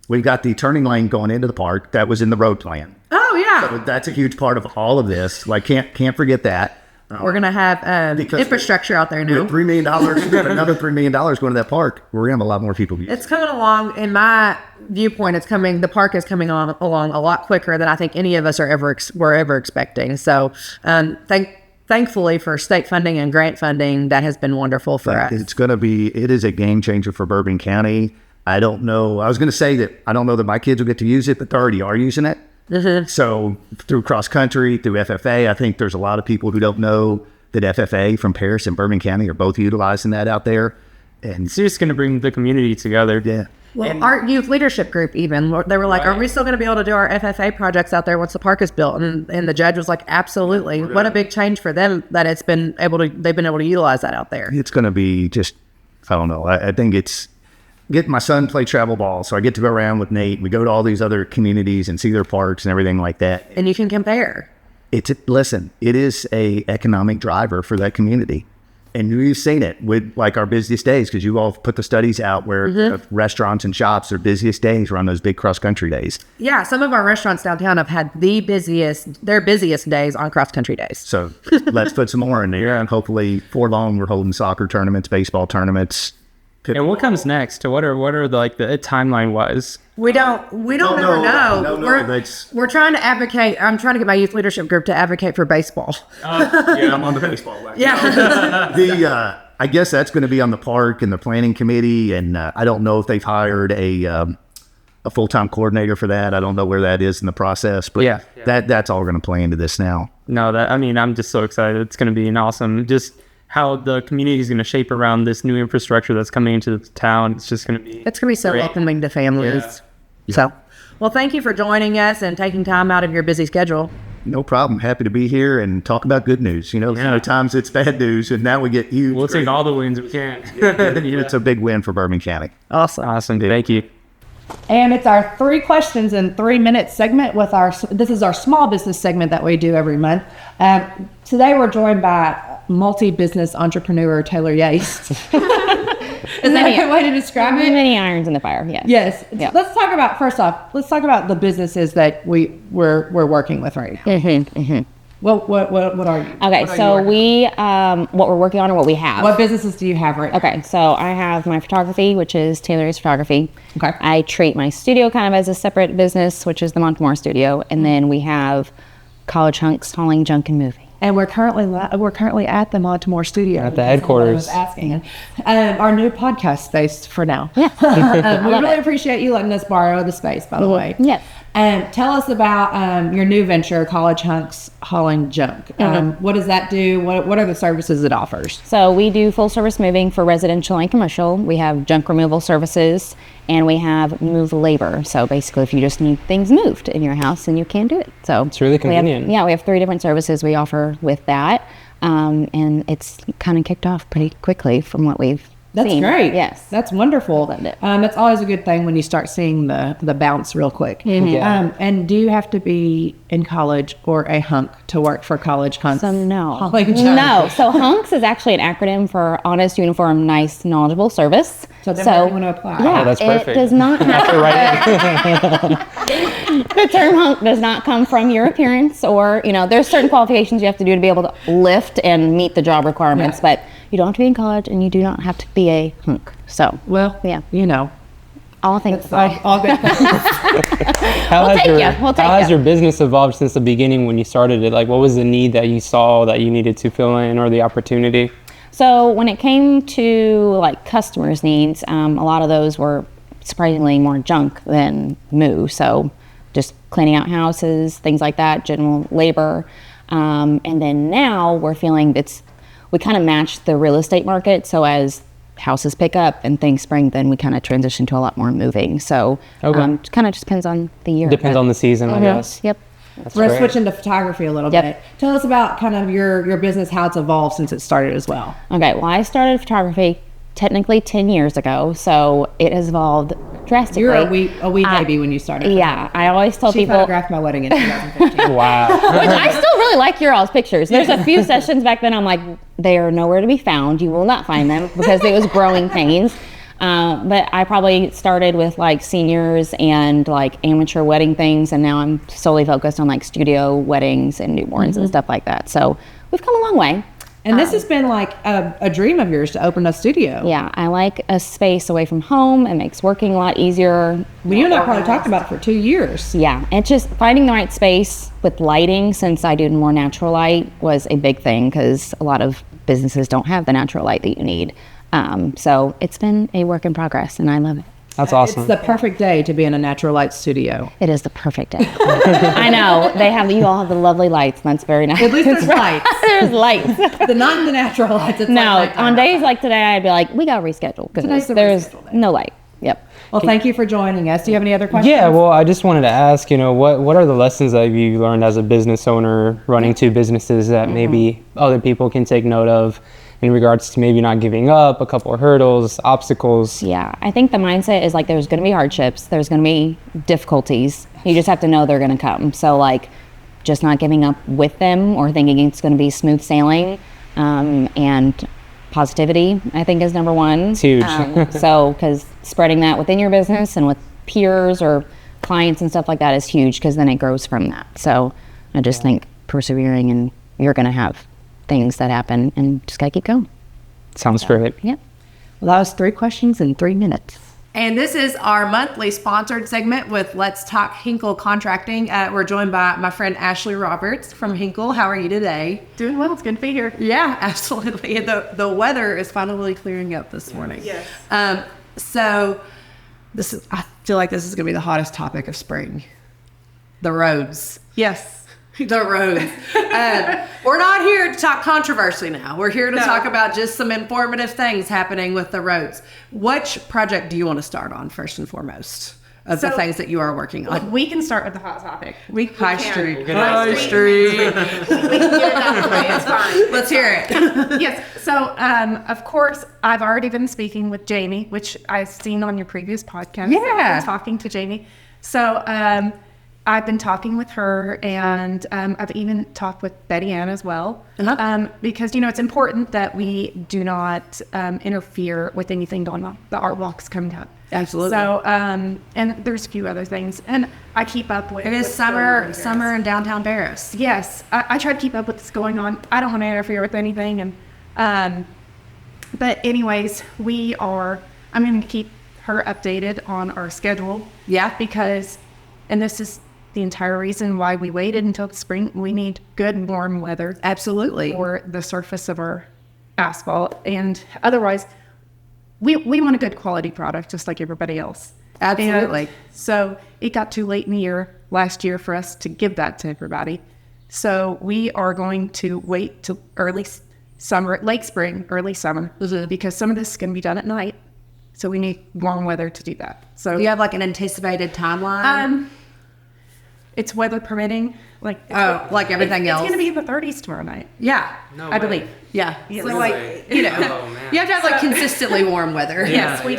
we've got the turning lane going into the park that was in the road plan. Oh yeah. So that's a huge part of all of this. Can't forget that. We're going to have infrastructure out there now. $3 million, another $3 million going to that park. We're going to have a lot more people. It's coming along. In my viewpoint, the park is coming along a lot quicker than I think any of us were ever expecting. So thankfully for state funding and grant funding, that has been wonderful for us. It is a game changer for Bourbon County. I don't know. I was going to say that I don't know that my kids will get to use it, but they already are using it. Mm-hmm. So through cross country, through FFA, I think there's a lot of people who don't know that FFA from Paris and Bourbon County are both utilizing that out there. And it's just going to bring the community together. Yeah. Well, our youth leadership group, even, they were like, are we still going to be able to do our FFA projects out there once the park is built? And the judge was like, absolutely. Really? What a big change for them that they've been able to utilize that out there. It's going to be just, I don't know. I think it's, get my son play travel ball, so I get to go around with Nate. We go to all these other communities and see their parks and everything like that. And you can compare. It is a economic driver for that community. And you've seen it with like our busiest days, because you all have put the studies out where restaurants and shops, their busiest days are on those big cross-country days. Yeah, some of our restaurants downtown have had their busiest days on cross-country days. So let's put some more in there, and hopefully for long we're holding soccer tournaments, baseball tournaments. And what comes next? What are the timeline wise? We don't ever know. We're trying to advocate. I'm trying to get my youth leadership group to advocate for baseball. Yeah, I'm on the baseball wagon. Yeah. I guess that's going to be on the park and the planning committee, and I don't know if they've hired a full-time coordinator for that. I don't know where that is in the process, but that's all going to play into this now. No, I'm just so excited. It's going to be an awesome, just how the community is going to shape around this new infrastructure that's coming into the town. It's just going to be so great. welcoming to families. Yeah. So, well, thank you for joining us and taking time out of your busy schedule. No problem. Happy to be here and talk about good news. Sometimes it's bad news, and now we get huge. We'll take all the wins we can. It's a big win for Bourbon County. Awesome. Thank you. And it's our 3 questions in 3 minute segment this is our small business segment that we do every month. Today we're joined by multi-business entrepreneur Taylor Yates. Is that a good way to describe it? Many irons in the fire, yes. Yes. Yeah. Let's talk about the businesses that we're working with right now. What are you? Okay, so what we're working on or what we have. What businesses do you have right now? Okay, so I have my photography, which is Taylor's Photography. Okay. I treat my studio kind of as a separate business, which is the Montemore Studio. And then we have College Hunks Hauling Junk and Moving. And we're currently at the Montemore Studio. At the headquarters. I was asking. Our new podcast space for now. Yeah. We really appreciate you letting us borrow the space, by the way. Yes. Tell us about your new venture, College Hunks Hauling Junk. What does that do? What are the services it offers? So we do full service moving for residential and commercial. We have junk removal services, and we have move labor. So basically, if you just need things moved in your house, then you can do it. So it's really convenient. We have 3 different services we offer with that, and it's kind of kicked off pretty quickly from what we've That's seen. great. Yes. That's wonderful. That's always a good thing when you start seeing the bounce real quick. Yeah. And do you have to be in college or a hunk to work for College Hunks? So no. Hauling Junk? No. So HUNKS is actually an acronym for Honest, Uniform, Nice, Knowledgeable Service. So then you want to apply. Yeah, Oh, that's perfect. It does not have the term hunk does not come from your appearance, or there's certain qualifications you have to do to be able to lift and meet the job requirements, but you don't have to be in college and you do not have to be a hunk. So all things. All good things. How We'll take has ya. your business evolved since the beginning when you started it? Like, what was the need that you saw that you needed to fill in, or the opportunity? So when it came to like customers' needs, a lot of those were surprisingly more junk than new. So just cleaning out houses, things like that, general labor. And then now we're feeling we kind of match the real estate market. So as houses pick up and things spring, then we kind of transition to a lot more moving. So it kind of just depends on the year. Depends on the season, I guess. Yep. That's We're great. switching to photography a little bit. Tell us about kind of your business, how it's evolved since it started as well. Okay, well, I started photography technically 10 years ago, so it has evolved drastically. You were a wee baby when you started. Yeah, I always tell She people. photographed my wedding in 2015. Wow. Which I still really like your all's pictures. There's a few sessions back then I'm like, they are nowhere to be found. You will not find them because it was growing pains. But I probably started with like seniors and like amateur wedding things, and now I'm solely focused on like studio weddings and newborns and stuff like that. So we've come a long way. And this has been like a dream of yours to open a studio. Yeah, I like a space away from home. It makes working a lot easier. Well, you and I probably talked about it for 2 years. Yeah, it's just finding the right space with lighting, since I do more natural light, was a big thing because a lot of businesses don't have the natural light that you need. So it's been a work in progress, and I love it. That's awesome. It's the perfect day to be in a natural light studio. It is the perfect day. I know. You all have the lovely lights, and that's very nice. At least there's lights. There's lights. Not the natural lights. It's No, like nighttime. on days like today, I'd be like, we got to reschedule Today's because the there's reschedule day. no light. Yep. Well, thank you for joining us. Do you have any other questions? Yeah, well, I just wanted to ask, what are the lessons that you learned as a business owner running 2 businesses that maybe other people can take note of in regards to maybe not giving up, a couple of hurdles, obstacles? Yeah, I think the mindset is like there's going to be hardships, there's going to be difficulties. You just have to know they're going to come. So like just not giving up with them or thinking it's going to be smooth sailing, and positivity, I think, is number one. It's huge. So, because spreading that within your business and with peers or clients and stuff like that is huge, because then it grows from that. So I just think persevering, and you're going to have things that happen, and just got to keep going. Sounds great. Yep. Well, that was 3 questions in 3 minutes. And this is our monthly sponsored segment with Let's Talk Hinkle Contracting. We're joined by my friend Ashley Roberts from Hinkle. How are you today? Doing well. It's good to be here. Yeah, absolutely. The weather is finally clearing up this morning. Yes. So I feel like this is going to be the hottest topic of spring. The roads. Yes. The roads. We're not here to talk controversy now. We're here to No. talk about just some informative things happening with the roads. Which project do you want to start on first and foremost of the So- things that you are working on? We can start with the hot topic. High Street. High Street. We can get it out of the way. It's fine. Let's hear it. Yes. So, of course, I've already been speaking with Jamie, which I've seen on your previous podcast. Yeah. I've been talking to Jamie. So, I've been talking with her, and I've even talked with Betty Ann as well. Because, it's important that we do not interfere with anything going on. The art walk's coming up. Absolutely. So, and there's a few other things. And I keep up with It is what's going on in summer Paris. in downtown Paris. Yes, I try to keep up with what's going on. I don't want to interfere with anything. And but anyways, I'm going to keep her updated on our schedule. Yeah. Because, and this is the entire reason why we waited until the spring. We need good warm weather Absolutely. for the surface of our asphalt, and otherwise, we want a good quality product just like everybody else. Absolutely. And so it got too late in the year last year for us to give that to everybody. So we are going to wait till early summer, late spring, early summer, because some of this is going to be done at night. So we need warm weather to do that. So Do you have like an anticipated timeline? it's weather permitting. Like everything else. It's going to be in the 30s tomorrow night. Yeah. I believe. Yeah. Yes. So No like, you have to have like consistently warm weather. Yes, we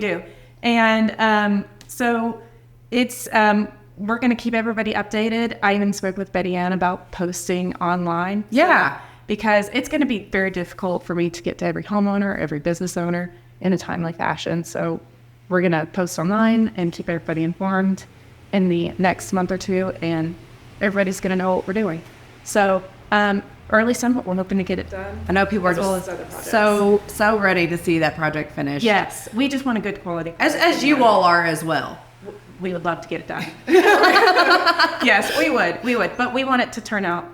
do. And so it's we're going to keep everybody updated. I even spoke with Betty Ann about posting online. Yeah. Because it's going to be very difficult for me to get to every homeowner, every business owner in a timely fashion. So we're going to post online and keep everybody informed in the next month or two, and everybody's going to know what we're doing. So early summer, we're hoping to get it done. I know people are As well just as other projects. so ready to see that project finished. Yes, we just want a good quality. As you all are as well. We would love to get it done. Yes, we would. But we want it to turn out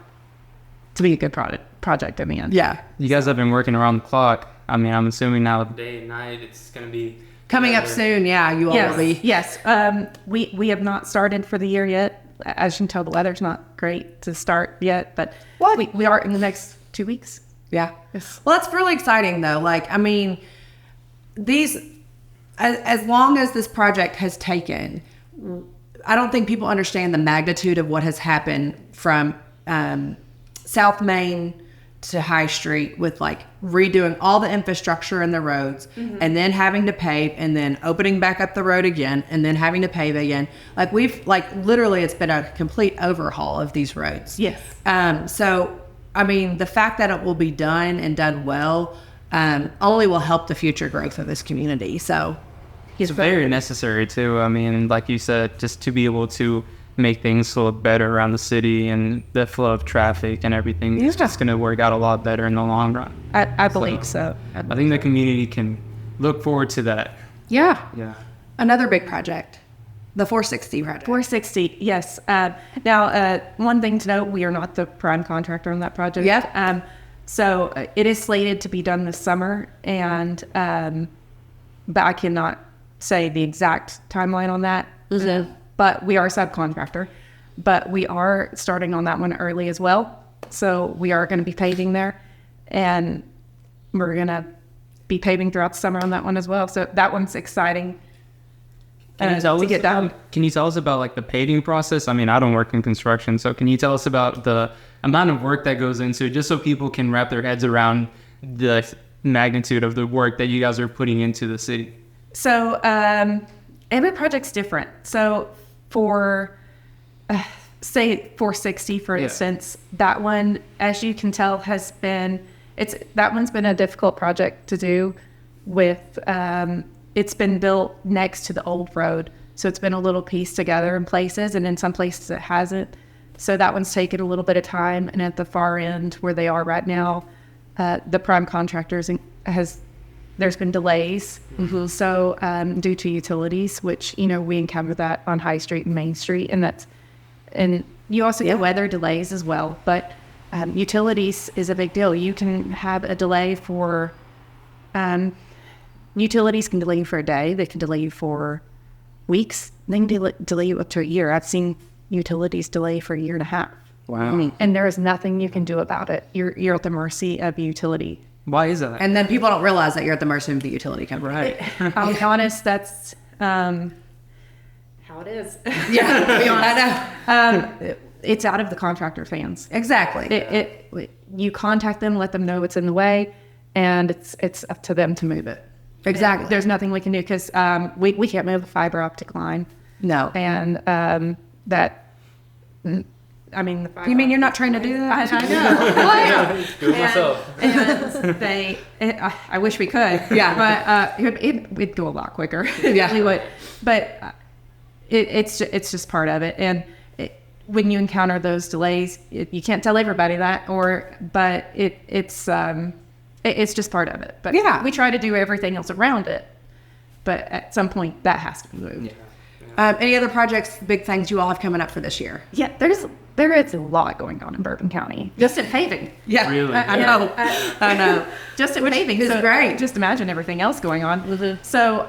to be a good project in the end. Yeah. You guys have been working around the clock. I mean, I'm assuming now day and night it's going to be Coming up soon, yeah, you all will be. Yes. We have not started for the year yet. As you can tell, the weather's not great to start yet, but we are in the next 2 weeks. Yeah. Yes. Well, that's really exciting though. Like, I mean, as long as this project has taken, I don't think people understand the magnitude of what has happened from South Main to High Street with like redoing all the infrastructure and the roads and then having to pave and then opening back up the road again and then having to pave again. Like literally it's been a complete overhaul of these roads. Yes. So, I mean, the fact that it will be done and done well only will help the future growth of this community. So It's very necessary too. I mean, like you said, just to be able to make things look better around the city and the flow of traffic and everything. It's just going to work out a lot better in the long run. I believe so. I think the community can look forward to that. yeah, Yeah. another big project, the 460 project. 460, yes. Now, one thing to note, we are not the prime contractor on that project. Yeah. So it is slated to be done this summer, and but I cannot say the exact timeline on that. But we are a subcontractor. But we are starting on that one early as well. So we are going to be paving there, and we're going to be paving throughout the summer on that one as well. So that one's exciting. To get done. Can you tell us about like the paving process? I mean, I don't work in construction, so can you tell us about the amount of work that goes into it, just so people can wrap their heads around the magnitude of the work that you guys are putting into the city? So every project's different. So for say 460, for instance, that one, as you can tell, has been that one's been a difficult project to do with, it's been built next to the old road. So it's been a little pieced together in places, and in some places it hasn't. So that one's taken a little bit of time. And at the far end where they are right now, the prime contractors there's been delays. So due to utilities, which, we encounter that on High Street and Main Street, and you also get weather delays as well. But utilities is a big deal. You can have a delay for, utilities can delay you for a day. They can delay you for weeks. They can delay you up to a year. I've seen utilities delay for a year and a half. Wow. And there is nothing you can do about it. You're at the mercy of utility. Why is that? And then people don't realize that you're at the mercy of the utility company. Right. I'll be honest, that's how it is. Yeah, I know. It's out of the contractor's hands. Exactly. You contact them, let them know what's in the way, and it's up to them to move it. Exactly. There's nothing we can do because we can't move a fiber optic line. No. And the fiber You mean you're not trying to do that? I know. Do it myself. And I wish we could. Yeah. But it'd go a lot quicker. Yeah. It would. But it's just part of it. And when you encounter those delays, you can't tell everybody that, but it's just part of it. But Yeah. we try to do everything else around it. But at some point, that has to be moved. Any other projects, big things you all have coming up for this year? Yeah, there is a lot going on in Bourbon County, just in paving. Yeah, Really? I know. I know. Just in paving. is great. Just imagine everything else going on. So,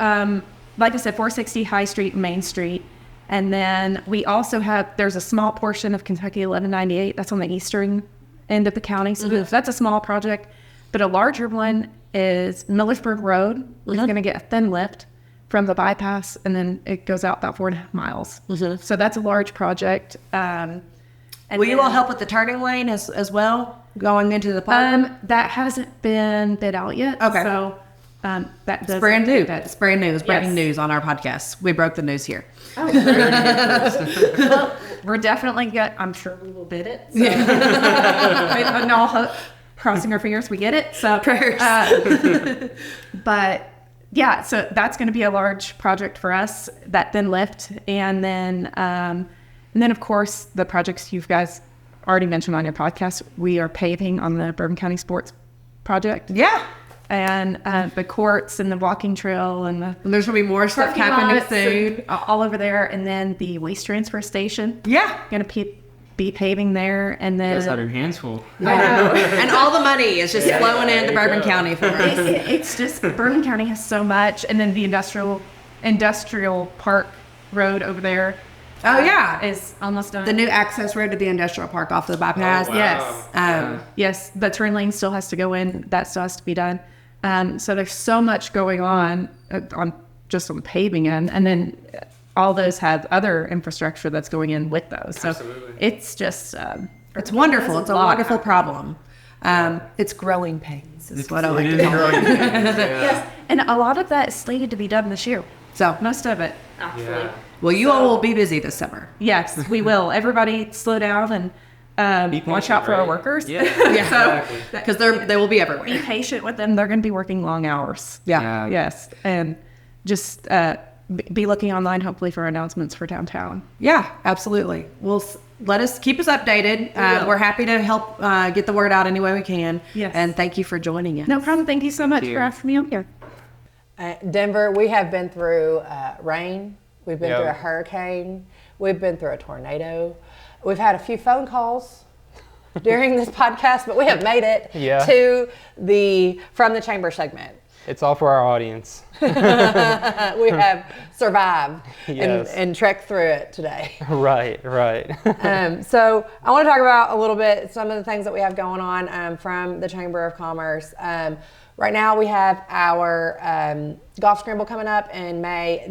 like I said, 460 High Street and Main Street. And then we also there's a small portion of Kentucky 1198. That's on the eastern end of the county. So that's a small project. But a larger one is Millersburg Road. It's going to get a thin lift from the bypass, and then it goes out about 4.5 miles. So that's a large project. Will you all help with the turning lane as well, going into the park? That hasn't been bid out yet. Okay. So that does Brand new. that- It's brand new. It's breaking Yes. news on our podcast. We broke the news here. Well, we're definitely I'm sure we will bid it. So. And all hope, crossing our fingers we get it. So Prayers. but yeah, so that's going to be a large project for us, that thin lift. And then of course the projects you guys already mentioned on your podcast, we are paving on the Bourbon County Sports project. Yeah. And the courts and the walking trail and There's going to be more stuff happening soon. all over there. And then the waste transfer station. Yeah. Going to be paving there. And then You guys have your hands full. And all the money is just flowing into Bourbon County for us. it's just Bourbon County has so much. And then the industrial park road over there. Oh, yeah. Is almost done. The new access road to the industrial park off the bypass. Oh, wow. Yes. Yes. The turn lane still has to go in. That still has to be done. So there's so much going on just on the paving end. And then all those have other infrastructure that's going in with those. So it's just, It's wonderful. It's a wonderful problem. It's growing pains is what I like to call it. yes. And a lot of that is slated to be done this year. So, Most of it. Yeah. well, you all will be busy this summer. Yes, we will. Everybody slow down and watch out for our workers. Yeah. Exactly. Because they will be Be everywhere. patient with them. They're going to be working long hours. Yeah. Yes. And just be looking online, hopefully, for announcements for downtown. Yeah, absolutely. Keep us updated. We're happy to help get the word out any way we can. Yes. And thank you for joining us. No problem. Thank you so much for asking me on here. Denver, we have been through rain. We've been Yep. through a hurricane. We've been through a tornado. We've had a few phone calls during this podcast, but we have made it to the From the Chamber segment. It's all for our audience. We have survived Yes. and trekked through it today. Right. So I want to talk about a little bit some of the things that we have going on from the Chamber of Commerce. Right now we have our golf scramble coming up in May.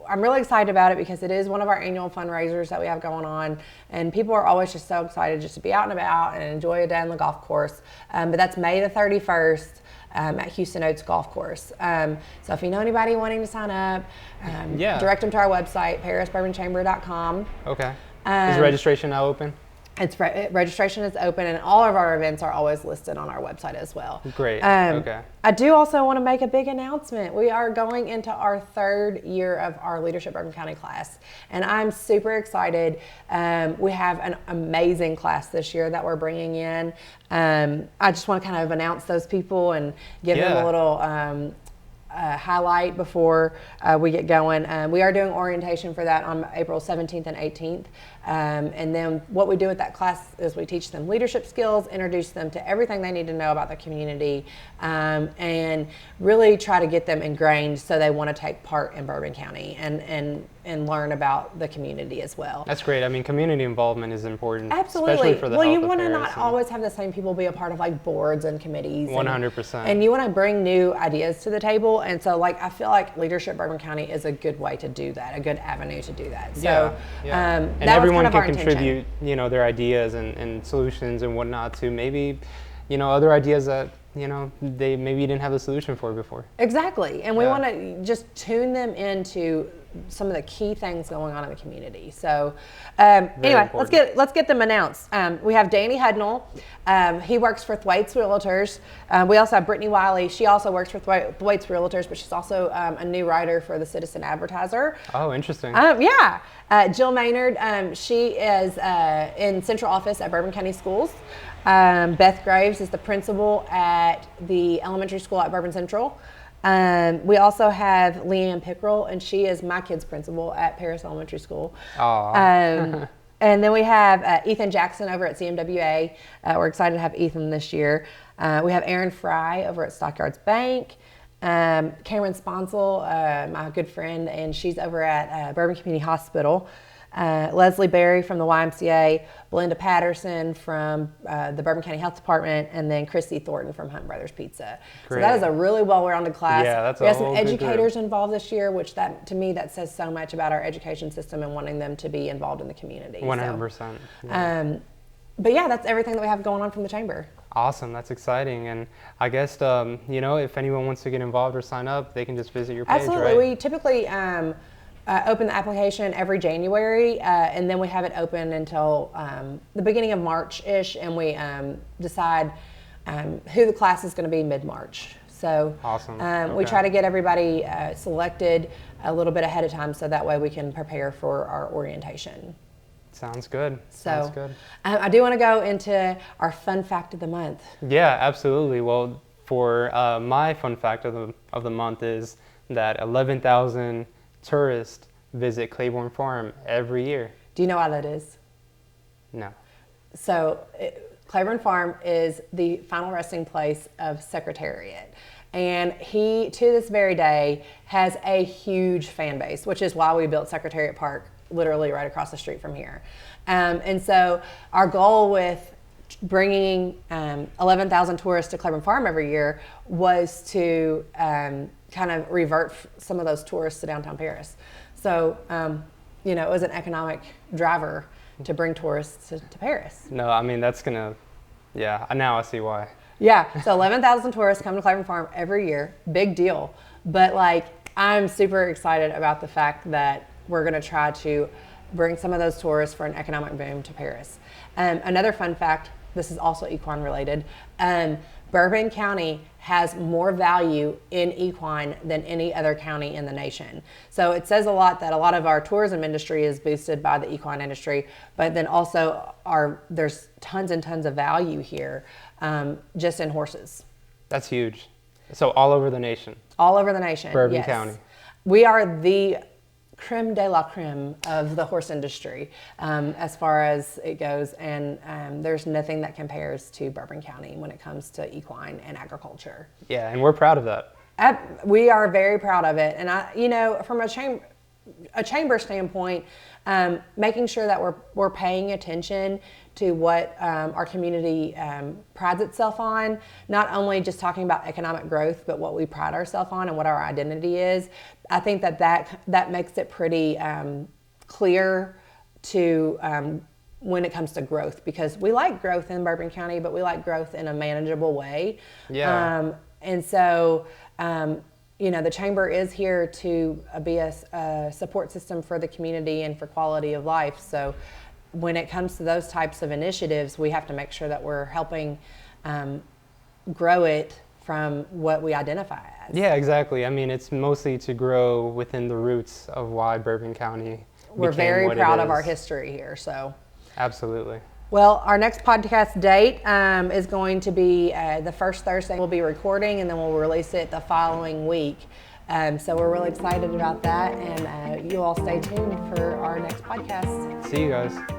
I'm really excited about it because it is one of our annual fundraisers that we have going on, and people are always just so excited just to be out and about and enjoy a day on the golf course. But that's May the 31st. At Houston Oaks Golf Course. So if you know anybody wanting to sign up, direct them to our website, parisbourbonchamber.com. Okay. Is registration now open? Registration is open, and all of our events are always listed on our website as well. Great. Okay. I do also want to make a big announcement. We are going into our 3rd year of our Leadership Bourbon County class, and I'm super excited. We have an amazing class this year that we're bringing in. I just want to kind of announce those people and give them a little highlight before we get going. We are doing orientation for that on April 17th and 18th. And then what we do with that class is we teach them leadership skills, introduce them to everything they need to know about the community, and really try to get them ingrained so they want to take part in Bourbon County and learn about the community as well. That's great. I mean, community involvement is important. Absolutely. Especially for the well, health you want to affairs not always have the same people be a part of like boards and committees. 100%. And you want to bring new ideas to the table. And so like, I feel like Leadership Bourbon County is a good way to do that, a good avenue to do that. So, and that everyone was kind of can our intention. contribute, their ideas and solutions and whatnot to maybe, other ideas that, they maybe didn't have the solution for before. Exactly. And we want to just tune them into some of the key things going on in the community. So anyway, important. let's get them announced. We have Danny Hudnall. He works for Thwaites Realtors. We also have Brittany Wiley. She also works for Thwaites Realtors, but she's also a new writer for the Citizen Advertiser. Oh, interesting. Jill Maynard, she is in central office at Bourbon County Schools. Beth Graves is the principal at the elementary school at Bourbon Central. We also have Leanne Pickrell, and she is my kid's principal at Paris Elementary School. And then we have Ethan Jackson over at CMWA. We're excited to have Ethan this year. We have Aaron Fry over at Stockyards Bank. Cameron Sponsel, my good friend, and she's over at Bourbon Community Hospital. Leslie Berry from the YMCA, Belinda Patterson from the Bourbon County Health Department, and then Christy Thornton from Hunt Brothers Pizza. Great. So that is a really well-rounded class. Yeah, that's we have some whole good educators group. involved this year, which that to me that says so much about our education system and wanting them to be involved in the community. 100%. So, but yeah, that's everything that we have going on from the chamber. Awesome, that's exciting. And I guess, if anyone wants to get involved or sign up, they can just visit your page, Absolutely. right? We typically open the application every January, and then we have it open until the beginning of March-ish, and we decide who the class is going to be mid-March. So awesome. We try to get everybody selected a little bit ahead of time so that way we can prepare for our orientation. Sounds good. So Sounds good. I do want to go into our fun fact of the month. Yeah, absolutely. Well, for my fun fact of the month is that 11,000 tourists visit Claiborne Farm every year. Do you know why that is? No. So Claiborne Farm is the final resting place of Secretariat. And he, to this very day, has a huge fan base, which is why we built Secretariat Park literally right across the street from here. And so our goal with bringing 11,000 tourists to Claiborne Farm every year was to kind of revert some of those tourists to downtown Paris. So, it was an economic driver to bring tourists to Paris. No, I mean, that's going to, now I see why. Yeah, so 11,000 tourists come to Claiborne Farm every year. Big deal. But I'm super excited about the fact that we're going to try to bring some of those tourists for an economic boom to Paris. Another fun fact, this is also equine related, Bourbon County has more value in equine than any other county in the nation. So it says a lot that a lot of our tourism industry is boosted by the equine industry, but then also there's tons and tons of value here just in horses. That's huge. So all over the nation. All over the nation, Bourbon yes. County. We are the creme de la creme of the horse industry as far as it goes, and there's nothing that compares to Bourbon County when it comes to equine and agriculture. Yeah, and we're proud of that. We are very proud of it, and from a chamber standpoint, making sure that we're paying attention to what our community prides itself on, not only just talking about economic growth, but what we pride ourselves on and what our identity is. I think that makes it pretty clear to when it comes to growth, because we like growth in Bourbon County, but we like growth in a manageable way. Yeah. And so, the chamber is here to be a support system for the community and for quality of life. So when it comes to those types of initiatives, we have to make sure that we're helping grow it from what we identify as. Yeah, exactly. I mean, it's mostly to grow within the roots of why Bourbon County We're became very what it proud of is. our history here. So, Absolutely. well, our next podcast date is going to be the first Thursday. We'll be recording, and then we'll release it the following week. So we're really excited about that, and you all stay tuned for our next podcast. See you guys.